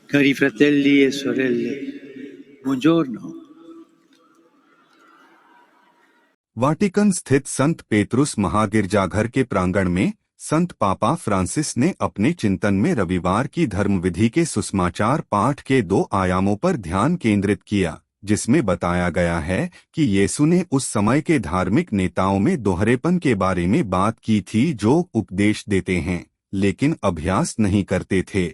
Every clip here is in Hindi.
Cari fratelli e sorelle, buongiorno. Vatican स्थित संत पेतरुस महागिरजाघर के प्रांगण में संत पापा फ्रांसिस ने अपने चिंतन में रविवार की धर्मविधि के सुसमाचार पाठ के 2 आयामों पर ध्यान केंद्रित किया, जिसमें बताया गया है कि यीशु ने उस समय के धार्मिक नेताओं में दोहरेपन के बारे में बात की थी जो उपदेश देते हैं लेकिन अभ्यास नहीं करते थे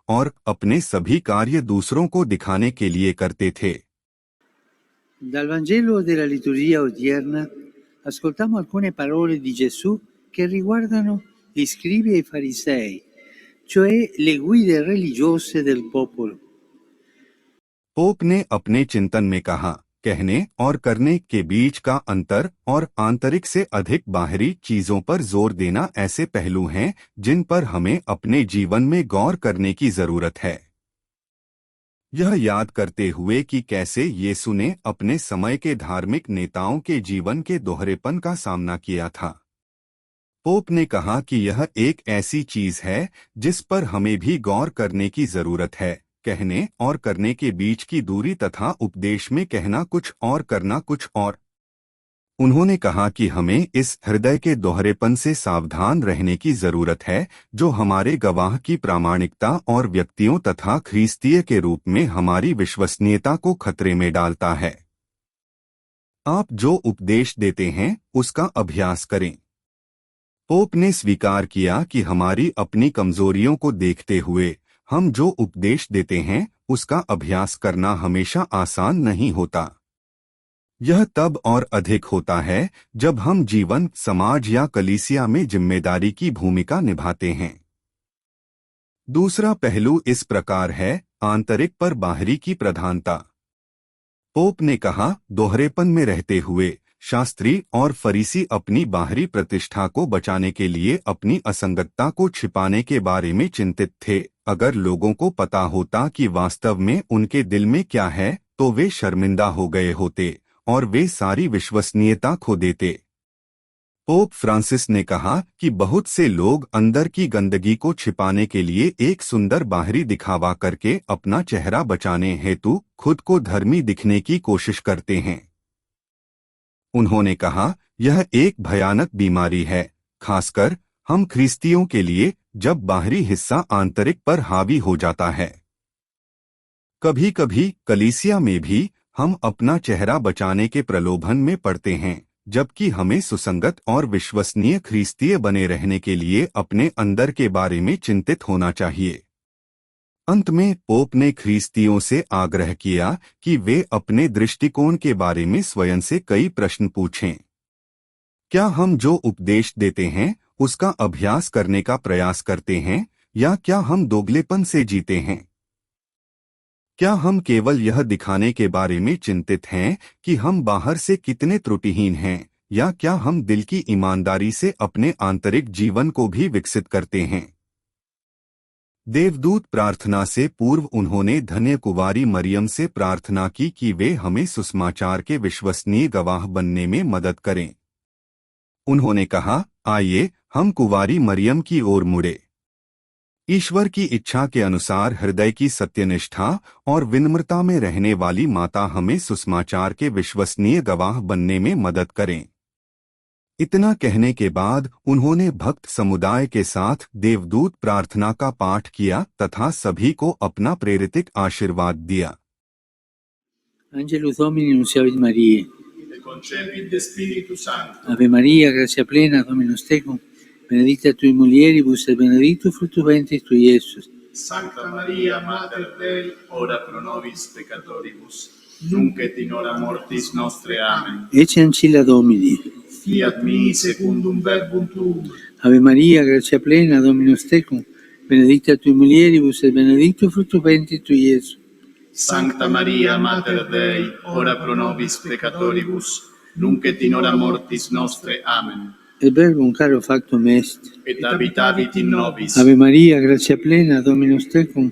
और अपने सभी कार्य दूसरों को दिखाने के लिए करते थे। Dal Vangelo della liturgia odierna ascoltiamo alcune parole di Gesù che riguardano gli scribi e i farisei, cioè le guide religiose del popolo. Pope ने अपने चिंतन में कहा, कहने और करने के बीच का अंतर और आंतरिक से अधिक बाहरी चीजों पर जोर देना ऐसे पहलू हैं जिन पर हमें अपने जीवन में गौर करने की जरूरत है। यह याद करते हुए कि कैसे यीशु ने अपने समय के धार्मिक नेताओं के जीवन के दोहरेपन का सामना किया था। पोप ने कहा कि यह एक ऐसी चीज है जिस पर हमें भी गौर करने की जरूरत है, कहने और करने के बीच की दूरी तथा उपदेश में कहना कुछ और करना कुछ और। उन्होंने कहा कि हमें इस हृदय के दोहरेपन से सावधान रहने की जरूरत है जो हमारे गवाह की प्रामाणिकता और व्यक्तियों तथा ख्रीस्तीय के रूप में हमारी विश्वसनीयता को खतरे में डालता है। आप जो उपदेश देते हैं उसका अभ्यास करें। पोप ने स्वीकार किया कि हमारी अपनी कमजोरियों को देखते हुए हम जो उपदेश देते हैं उसका अभ्यास करना हमेशा आसान नहीं होता। यह तब और अधिक होता है जब हम जीवन, समाज या कलीसिया में जिम्मेदारी की भूमिका निभाते हैं। दूसरा पहलू इस प्रकार है, आंतरिक पर बाहरी की प्रधानता। पोप ने कहा, दोहरेपन में रहते हुए शास्त्री और फरीसी अपनी बाहरी प्रतिष्ठा को बचाने के लिए अपनी असंगतता को छिपाने के बारे में चिंतित थे। अगर लोगों को पता होता कि वास्तव में उनके दिल में क्या है तो वे शर्मिंदा हो गए होते और वे सारी विश्वसनीयता खो देते। पोप फ्रांसिस ने कहा कि बहुत से लोग अंदर की गंदगी को छिपाने के लिए एक सुंदर बाहरी दिखावा करके अपना चेहरा बचाने हेतु खुद को धर्मी दिखने की कोशिश करते हैं। उन्होंने कहा, यह एक भयानक बीमारी है, खासकर हम ख्रीस्तियों के लिए, जब बाहरी हिस्सा आंतरिक पर हावी हो जाता है। कभी कभी कलीसिया में भी हम अपना चेहरा बचाने के प्रलोभन में पड़ते हैं, जबकि हमें सुसंगत और विश्वसनीय ख्रीस्तीय बने रहने के लिए अपने अंदर के बारे में चिंतित होना चाहिए। अंत में पोप ने ख्रीस्तियों से आग्रह किया कि वे अपने दृष्टिकोण के बारे में स्वयं से कई प्रश्न पूछें। क्या हम जो उपदेश देते हैं उसका अभ्यास करने का प्रयास करते हैं या क्या हम दोगलेपन से जीते हैं? क्या हम केवल यह दिखाने के बारे में चिंतित हैं कि हम बाहर से कितने त्रुटिहीन हैं या क्या हम दिल की ईमानदारी से अपने आंतरिक जीवन को भी विकसित करते हैं? देवदूत प्रार्थना से पूर्व उन्होंने धन्य कुंवारी मरियम से प्रार्थना की कि वे हमें सुसमाचार के विश्वसनीय गवाह बनने में मदद करें। उन्होंने कहा, आइए हम कुंवारी मरियम की ओर मुड़े। ईश्वर की इच्छा के अनुसार हृदय की सत्यनिष्ठा और विनम्रता में रहने वाली माता हमें सुसमाचार के विश्वसनीय गवाह बनने में मदद करें। इतना कहने के बाद उन्होंने भक्त समुदाय के साथ देवदूत प्रार्थना का पाठ किया तथा सभी को अपना प्रेरित आशीर्वाद दिया। Angelus Domini nunciavit Mariae. Concepit de Spiritu Sancto. Ave Maria, gratia plena, Dominus tecum, benedicta tui mulieribus et benedictus fructus ventris tui, Iesus. Sancta Maria, Mater Dei, ora pro nobis peccatoribus, nunc et in hora mortis nostre. Amen. Ecce ancilla Domini. Fiat mi secundum verbum tuum. Ave Maria, gratia plena, Dominus tecum, benedicta tui mulieribus et benedictus fructus ventris tui, Iesus. Sancta Maria, Mater Dei, ora pro nobis peccatoribus, nunc et in hora mortis nostre. Amen. Et verbum caro factum est. Et habitavit in nobis. Ave Maria, gratia plena, Dominus tecum,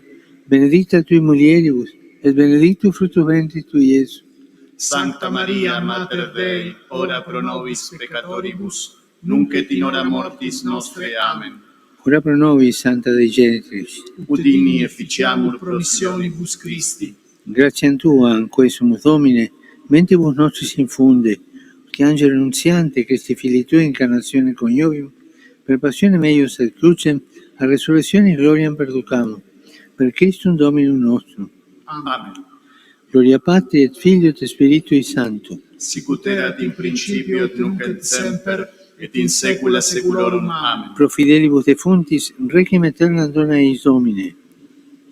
benedicta tui mulieribus, et benedictus fructus ventris tui, Iesus. Sancta Maria, Mater Dei, ora pro nobis peccatoribus, nunc et in hora mortis nostre. Amen. Ora pro nobis, Santa Dei Genitrix, Udini efficiamur promissionibus Christi. grazie Tua, in cui sumus Domine, mentibus nostris infunde, che angelo annunziante, Christi Fili Tui, incarnazione coniovium, per passione meius et crucem, a resurrezione in gloriam perducamo, per Christum Dominum nostrum. Amen. Gloria Patri et Filio et Spiritui Sancto. Sicut erat in principio et nunc et semper, et in saecula saeculorum. Amen. Pro fidelibus defuntis, requiem aeternam dona eis Domine,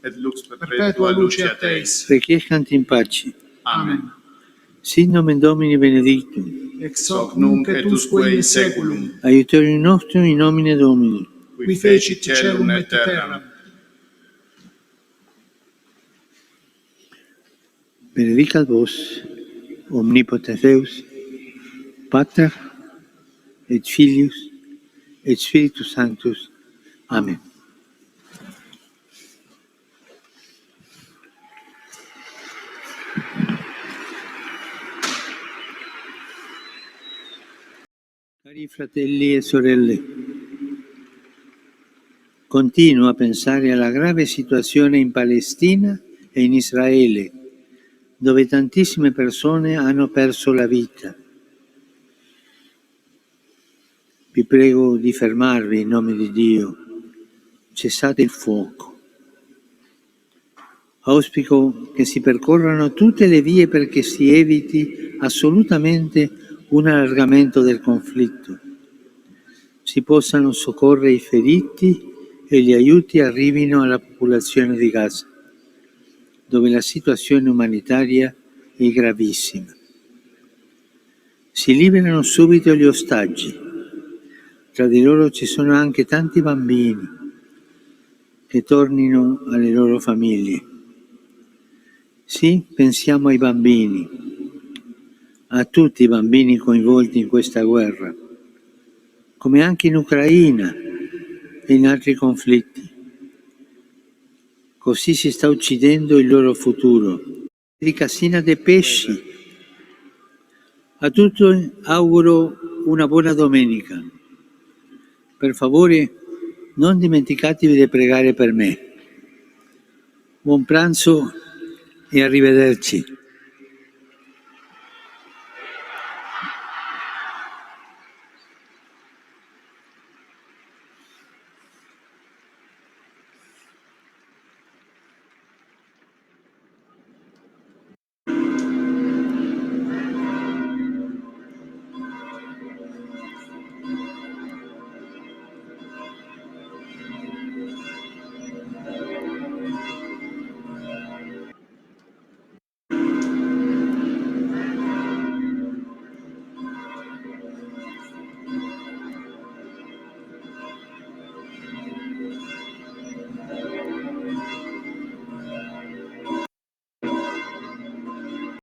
Et lux perpetua luceat eis. requiescant in pace. Amen. Sit nomen Domini benedictum, Ex hoc nunc et usque in saeculum, aiutorium nostrum in nomine Domini. qui fecit caelum et terram. Benedicat vos, omnipotens Deus, Pater, et Filius, et Spiritus Sanctus. Amen. Cari fratelli e sorelle, continuo a pensare alla grave situazione in Palestina e in Israele, dove tantissime persone hanno perso la vita. Vi prego di fermarvi in nome di Dio, cessate il fuoco. Auspico che si percorrano tutte le vie perché si eviti assolutamente un allargamento del conflitto, si possano soccorrere i feriti e gli aiuti arrivino alla popolazione di Gaza, dove la situazione umanitaria è gravissima. Si liberano subito gli ostaggi. Tra di loro ci sono anche tanti bambini che tornino alle loro famiglie. Sì, pensiamo ai bambini, a tutti i bambini coinvolti in questa guerra, come anche in Ucraina e in altri conflitti. Così si sta uccidendo il loro futuro. Di Cassina de Pesci. A tutti auguro una buona domenica. Per favore, non dimenticatevi di pregare per me. Buon pranzo e arrivederci.